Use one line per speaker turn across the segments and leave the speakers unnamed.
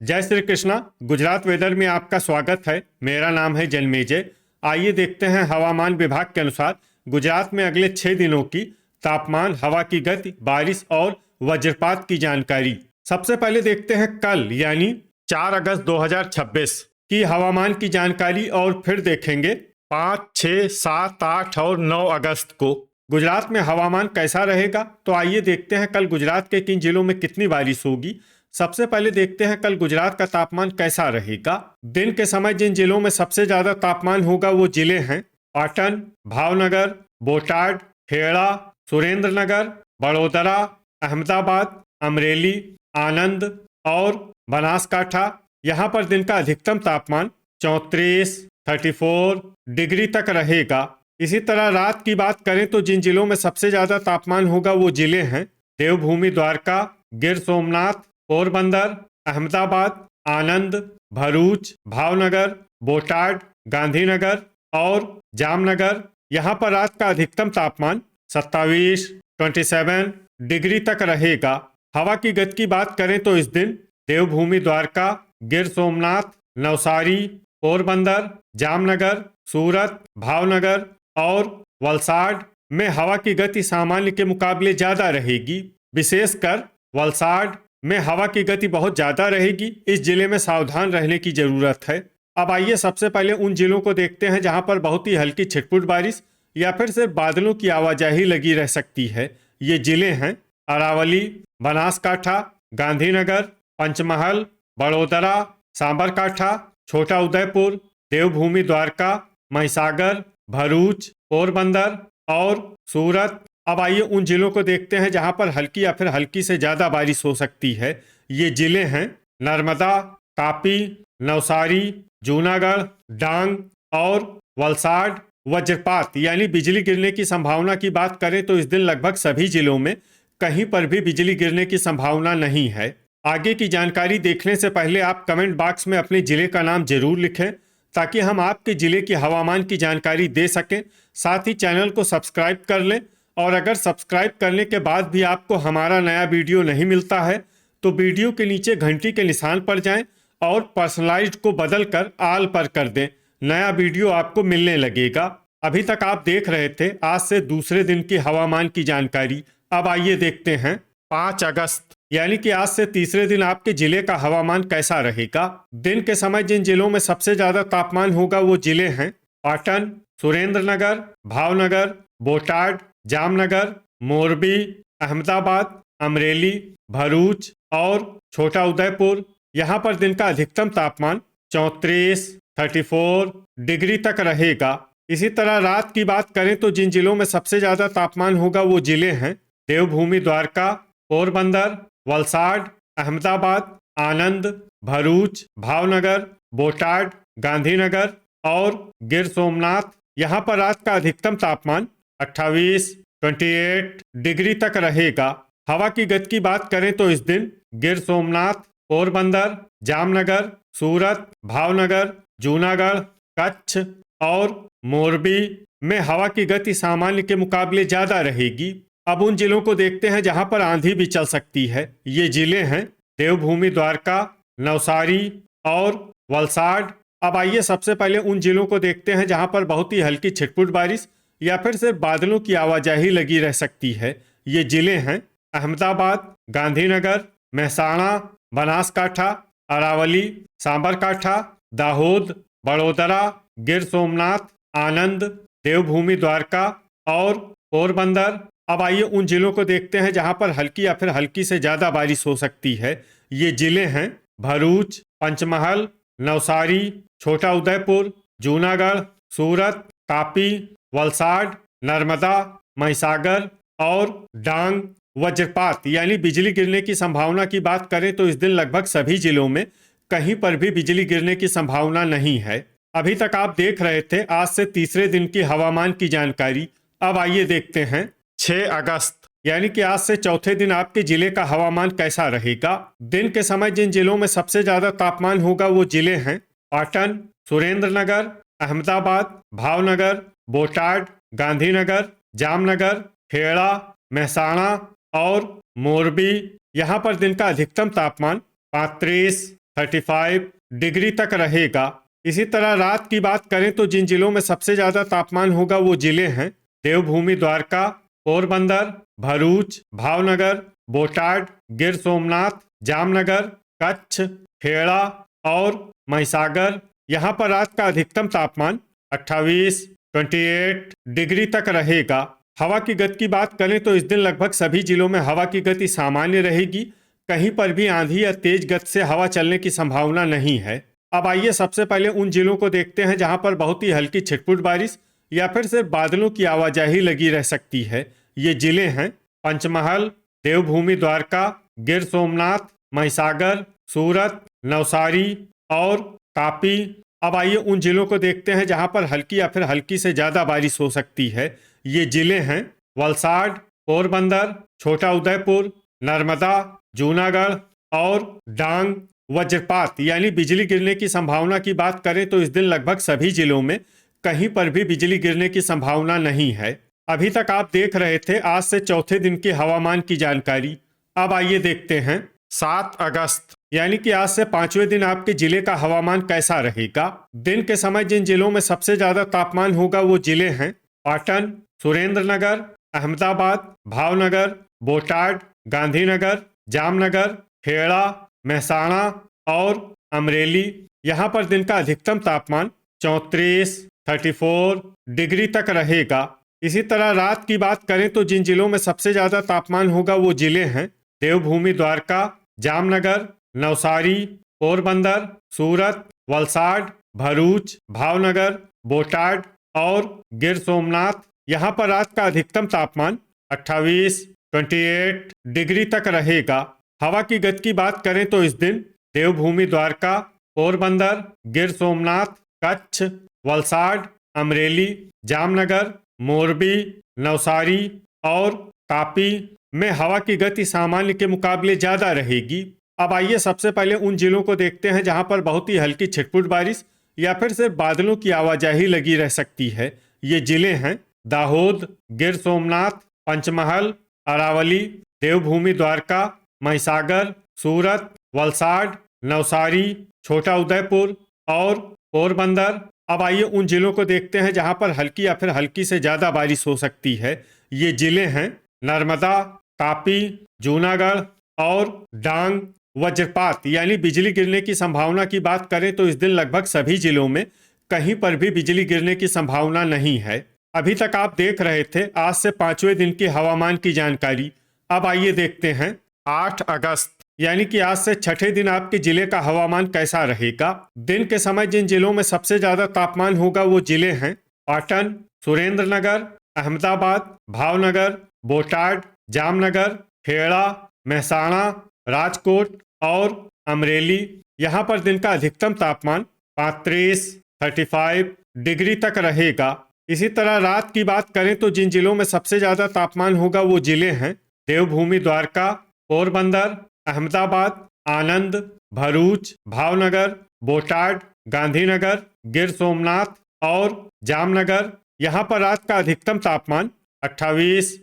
जय श्री कृष्णा। गुजरात वेदर में आपका स्वागत है। मेरा नाम है जन्मेजय। आइए देखते हैं हवामान विभाग के अनुसार गुजरात में अगले 6 दिनों की तापमान, हवा की गति, बारिश और वज्रपात की जानकारी। सबसे पहले देखते हैं कल यानी 4 अगस्त 2026 की हवामान की जानकारी और फिर देखेंगे 5, 6, 7, 8 और 9 अगस्त को गुजरात में हवामान कैसा रहेगा। तो आइए देखते हैं कल गुजरात के किन जिलों में कितनी बारिश होगी। सबसे पहले देखते हैं कल गुजरात का तापमान कैसा रहेगा। दिन के समय जिन जिलों में सबसे ज्यादा तापमान होगा वो जिले हैं पाटन, भावनगर, बोटाड, खेड़ा, सुरेंद्रनगर, बड़ोदरा, अहमदाबाद, अमरेली, आनंद और बनासकाठा। यहाँ पर दिन का अधिकतम तापमान 34, 34 डिग्री तक रहेगा। इसी तरह रात की बात करें तो जिन जिलों में सबसे ज्यादा तापमान होगा वो जिले हैं देवभूमि, द्वारका, गिर सोमनाथ, पोरबंदर, अहमदाबाद, आनंद, भरूच, भावनगर, बोटाड, गांधीनगर और जामनगर। यहाँ पर रात का अधिकतम तापमान 27, 27 डिग्री तक रहेगा। हवा की गति की बात करें तो इस दिन देवभूमि, द्वारका, गिर सोमनाथ, नवसारी, पोरबंदर, जामनगर, सूरत, भावनगर और वलसाड में हवा की गति सामान्य के मुकाबले ज्यादा रहेगी। विशेषकर वलसाड में हवा की गति बहुत ज्यादा रहेगी। इस जिले में सावधान रहने की जरूरत है। अब आइए सबसे पहले उन जिलों को देखते हैं जहां पर बहुत ही हल्की छिटपुट बारिश या फिर सिर्फ बादलों की आवाजाही लगी रह सकती है। ये जिले हैं अरावली, बनासकाठा, गांधीनगर, पंचमहल, बड़ोदरा, सांबरकाठा, छोटा उदयपुर, देवभूमि, द्वारका, महिसागर, भरूच, पोरबंदर और सूरत। अब आइए उन जिलों को देखते हैं जहां पर हल्की या फिर हल्की से ज्यादा बारिश हो सकती है। ये जिले हैं नर्मदा, तापी, नवसारी, जूनागढ़, डांग और वलसाड। वज्रपात यानी बिजली गिरने की संभावना की बात करें तो इस दिन लगभग सभी जिलों में कहीं पर भी बिजली गिरने की संभावना नहीं है। आगे की जानकारी देखने से पहले आप कमेंट बॉक्स में अपने जिले का नाम जरूर लिखें ताकि हम आपके जिले की हवामान की जानकारी दे सकें। साथ ही चैनल को सब्सक्राइब कर लें और अगर सब्सक्राइब करने के बाद भी आपको हमारा नया वीडियो नहीं मिलता है तो वीडियो के नीचे घंटी के निशान पर जाएं और पर्सनलाइज्ड को बदलकर आल पर कर दें। नया वीडियो आपको मिलने लगेगा। अभी तक आप देख रहे थे आज से दूसरे दिन की हवामान की जानकारी। अब आइए देखते हैं 5 अगस्त यानी कि आज से तीसरे दिन आपके जिले का हवामान कैसा रहेगा। दिन के समय जिन जिलों में सबसे ज्यादा तापमान होगा वो जिले हैं पाटन, सुरेंद्रनगर, भावनगर, बोटाड, जामनगर, मोरबी, अहमदाबाद, अमरेली, भरूच और छोटा उदयपुर। यहाँ पर दिन का अधिकतम तापमान 34, 34 डिग्री तक रहेगा। इसी तरह रात की बात करें तो जिन जिलों में सबसे ज्यादा तापमान होगा वो जिले हैं देवभूमि, द्वारका, पोरबंदर, वलसाड, अहमदाबाद, आनंद, भरूच, भावनगर, बोटाड, गांधीनगर और गिर सोमनाथ। यहाँ पर रात का अधिकतम तापमान 28, 28 डिग्री तक रहेगा। हवा की गति की बात करें तो इस दिन गिर सोमनाथ, पोरबंदर, जामनगर, सूरत, भावनगर, जूनागढ़, कच्छ और मोरबी में हवा की गति सामान्य के मुकाबले ज्यादा रहेगी। अब उन जिलों को देखते हैं जहां पर आंधी भी चल सकती है। ये जिले हैं देवभूमि, द्वारका, नवसारी और वलसाड। अब आइए सबसे पहले उन जिलों को देखते हैं जहां पर बहुत ही हल्की छिटपुट बारिश या फिर सिर्फ बादलों की आवाजाही लगी रह सकती है। ये जिले हैं अहमदाबाद, गांधीनगर, महसाणा, बनासकाठा, अरावली, सांबरकाठा, दाहोद, बड़ोदरा, गिर सोमनाथ, आनंद, देवभूमि, द्वारका और पोरबंदर। अब आइए उन जिलों को देखते हैं जहां पर हल्की या फिर हल्की से ज्यादा बारिश हो सकती है। ये जिले हैं भरूच, पंचमहल, नवसारी, छोटा उदयपुर, जूनागढ़, सूरत, तापी, वलसाड, नर्मदा, महिसागर और डांग। वज्रपात यानी बिजली गिरने की संभावना की बात करें तो इस दिन लगभग सभी जिलों में कहीं पर भी बिजली गिरने की संभावना नहीं है। अभी तक आप देख रहे थे आज से तीसरे दिन की हवामान की जानकारी। अब आइए देखते हैं 6 अगस्त यानी कि आज से चौथे दिन आपके जिले का हवामान कैसा रहेगा। दिन के समय जिन जिलों में सबसे ज्यादा तापमान होगा वो जिले हैं पाटन, सुरेंद्रनगर, अहमदाबाद, भावनगर, बोटाड, गांधीनगर, जामनगर, खेड़ा, महसाणा और मोरबी। यहाँ पर दिन का अधिकतम तापमान 35, 35 डिग्री तक रहेगा। इसी तरह रात की बात करें तो जिन जिलों में सबसे ज्यादा तापमान होगा वो जिले हैं देवभूमि द्वारका, पोरबंदर, भरूच, भावनगर, बोटाड, गिर सोमनाथ, जामनगर, कच्छ, खेड़ा और महिसागर। यहाँ पर रात का अधिकतम तापमान 28 डिग्री तक रहेगा। हवा की गति की बात करें तो इस दिन लगभग सभी जिलों में हवा की गति सामान्य रहेगी। कहीं पर भी आंधी या तेज गति से हवा चलने की संभावना नहीं है। अब आइए सबसे पहले उन जिलों को देखते हैं जहां पर बहुत ही हल्की छिटपुट बारिश या फिर सिर्फ बादलों की आवाजाही लगी रह सकती है। ये जिले हैं पंचमहल, देवभूमि द्वारका, गिर सोमनाथ, महिसागर, सूरत, नवसारी और तापी। अब आइए उन जिलों को देखते हैं जहां पर हल्की या फिर हल्की से ज्यादा बारिश हो सकती है। ये जिले हैं वलसाड, पोरबंदर, छोटा उदयपुर, नर्मदा, जूनागढ़ और डांग। वज्रपात यानी बिजली गिरने की संभावना की बात करें तो इस दिन लगभग सभी जिलों में कहीं पर भी बिजली गिरने की संभावना नहीं है। अभी तक आप देख रहे थे आज से चौथे दिन के हवामान की जानकारी। अब आइए देखते हैं 7 अगस्त यानी कि आज से 5वें दिन आपके जिले का हवामान कैसा रहेगा। दिन के समय जिन जिलों में सबसे ज्यादा तापमान होगा वो जिले हैं पाटन, सुरेंद्रनगर, अहमदाबाद, भावनगर, बोटाड, गांधीनगर, जामनगर, खेड़ा, मेहसाणा और अमरेली। यहाँ पर दिन का अधिकतम तापमान 34 डिग्री तक रहेगा। इसी तरह रात की बात करें तो जिन जिलों में सबसे ज्यादा तापमान होगा वो जिले हैं देवभूमि द्वारका, जामनगर, नवसारी, पोरबंदर, सूरत, वलसाड, भरूच, भावनगर, बोटाड और गिर सोमनाथ। यहाँ पर रात का अधिकतम तापमान 28 डिग्री तक रहेगा। हवा की गति की बात करें तो इस दिन देवभूमि द्वारका, पोरबंदर, गिर सोमनाथ, कच्छ, वलसाड, अमरेली, जामनगर, मोरबी, नवसारी और तापी में हवा की गति सामान्य के मुकाबले ज्यादा रहेगी। अब आइए सबसे पहले उन जिलों को देखते हैं जहां पर बहुत ही हल्की छिटपुट बारिश या फिर सिर्फ बादलों की आवाजाही लगी रह सकती है। ये जिले हैं दाहोद, गिर सोमनाथ, पंचमहल, अरावली, देवभूमि द्वारका, महिसागर, सूरत, वलसाड, नवसारी, छोटा उदयपुर और पोरबंदर। अब आइए उन जिलों को देखते हैं जहां पर हल्की या फिर हल्की से ज्यादा बारिश हो सकती है। ये जिले हैं नर्मदा, तापी, जूनागढ़ और डांग। वज्रपात यानी बिजली गिरने की संभावना की बात करें तो इस दिन लगभग सभी जिलों में कहीं पर भी बिजली गिरने की संभावना नहीं है। अभी तक आप देख रहे थे आज से 5वें दिन की हवामान की जानकारी। अब आइए देखते हैं 8 अगस्त यानी कि आज से छठे दिन आपके जिले का हवामान कैसा रहेगा। दिन के समय जिन जिलों में सबसे ज्यादा तापमान होगा वो जिले हैं पाटन, सुरेंद्रनगर, अहमदाबाद, भावनगर, बोटाड, जामनगर, खेड़ा, मेहसाणा, राजकोट और अमरेली। यहाँ पर दिन का अधिकतम तापमान 35 डिग्री तक रहेगा। इसी तरह रात की बात करें तो जिन जिलों में सबसे ज्यादा तापमान होगा वो जिले हैं देवभूमि द्वारका, पोरबंदर, अहमदाबाद, आनंद, भरूच, भावनगर, बोटाड, गांधीनगर, गिर सोमनाथ और जामनगर। यहाँ पर रात का अधिकतम तापमान 28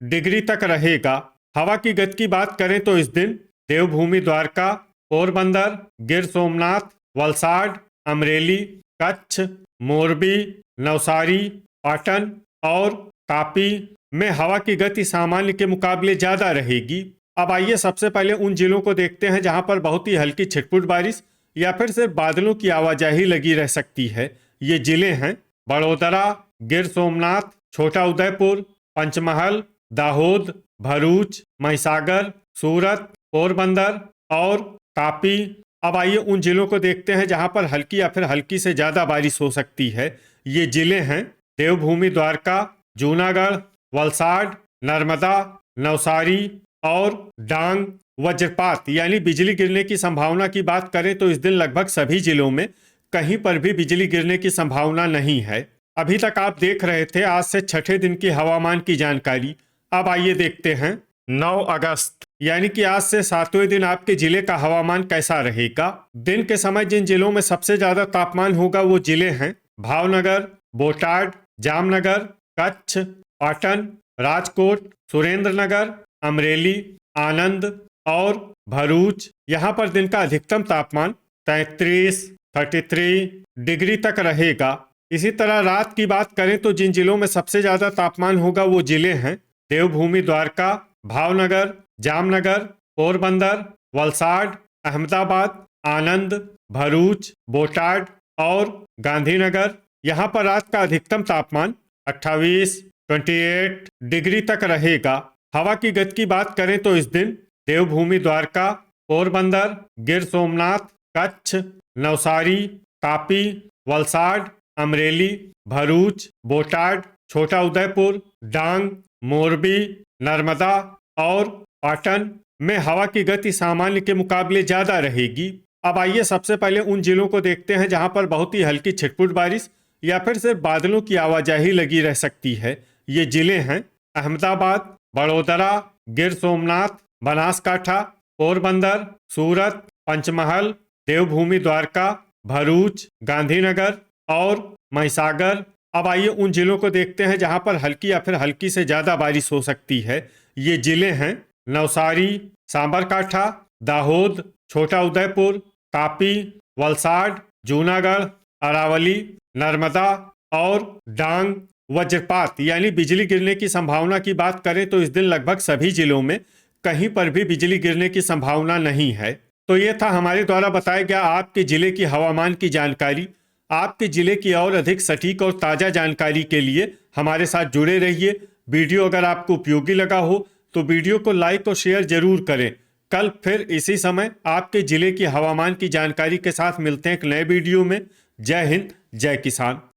डिग्री तक रहेगा। हवा की गति की बात करें तो इस दिन देवभूमि द्वारका, पोरबंदर, गिर सोमनाथ, वलसाड, अमरेली, कच्छ, मोरबी, नवसारी, पाटन और तापी में हवा की गति सामान्य के मुकाबले ज्यादा रहेगी। अब आइए सबसे पहले उन जिलों को देखते हैं जहां पर बहुत ही हल्की छिटपुट बारिश या फिर सिर्फ बादलों की आवाजाही लगी रह सकती है। ये जिले हैं बड़ोदरा, गिर सोमनाथ, छोटा उदयपुर, पंचमहल, दाहोद, भरूच, महिसागर, सूरत, पोरबंदर और तापी। अब आइए उन जिलों को देखते हैं जहां पर हल्की या फिर हल्की से ज्यादा बारिश हो सकती है। ये जिले हैं देवभूमि द्वारका, जूनागढ़, वलसाड, नर्मदा, नवसारी और डांग। वज्रपात यानी बिजली गिरने की संभावना की बात करें तो इस दिन लगभग सभी जिलों में कहीं पर भी बिजली गिरने की संभावना नहीं है। अभी तक आप देख रहे थे आज से छठे दिन की हवामान की जानकारी। अब आइए देखते हैं 9 अगस्त यानी कि आज से 7वें दिन आपके जिले का हवामान कैसा रहेगा। दिन के समय जिन जिलों में सबसे ज्यादा तापमान होगा वो जिले हैं भावनगर, बोटाड, जामनगर, कच्छ, पाटन, राजकोट, सुरेंद्रनगर, अमरेली, आनंद और भरूच, यहाँ पर दिन का अधिकतम तापमान 33 डिग्री तक रहेगा। इसी तरह रात की बात करें तो जिन जिलों में सबसे ज्यादा तापमान होगा वो जिले हैं देवभूमि द्वारका, भावनगर, जामनगर, पोरबंदर, वलसाड, अहमदाबाद, आनंद, भरूच, बोटाड और गांधीनगर। यहाँ पर रात का अधिकतम तापमान 28 डिग्री तक रहेगा। हवा की गति की बात करें तो इस दिन देवभूमि द्वारका, पोरबंदर, गिर सोमनाथ, कच्छ, नवसारी, तापी, वलसाड, अमरेली, भरूच, बोटाड, छोटा उदयपुर, डांग, मोरबी, नर्मदा और पाटन में हवा की गति सामान्य के मुकाबले ज्यादा रहेगी। अब आइए सबसे पहले उन जिलों को देखते हैं जहां पर बहुत ही हल्की छिटपुट बारिश या फिर सिर्फ बादलों की आवाजाही लगी रह सकती है। ये जिले हैं अहमदाबाद, बड़ोदरा, गिर सोमनाथ, बनासकाठा, पोरबंदर, सूरत, पंचमहल, देवभूमि द्वारका, भरूच, गांधीनगर और महिसागर। अब आइए उन जिलों को देखते हैं जहां पर हल्की या फिर हल्की से ज्यादा बारिश हो सकती है। ये जिले हैं नवसारी, सांबरकाठा, दाहोद, छोटा उदयपुर, तापी, वलसाड, जूनागढ़, अरावली, नर्मदा और डांग। वज्रपात यानी बिजली गिरने की संभावना की बात करें तो इस दिन लगभग सभी जिलों में कहीं पर भी बिजली गिरने की संभावना नहीं है। तो ये था हमारे द्वारा बताया गया आपके जिले की हवामान की जानकारी। आपके जिले की और अधिक सटीक और ताज़ा जानकारी के लिए हमारे साथ जुड़े रहिए। वीडियो अगर आपको उपयोगी लगा हो तो वीडियो को लाइक और शेयर जरूर करें। कल फिर इसी समय आपके जिले की हवामान की जानकारी के साथ मिलते हैं एक नए वीडियो में। जय हिंद, जय किसान।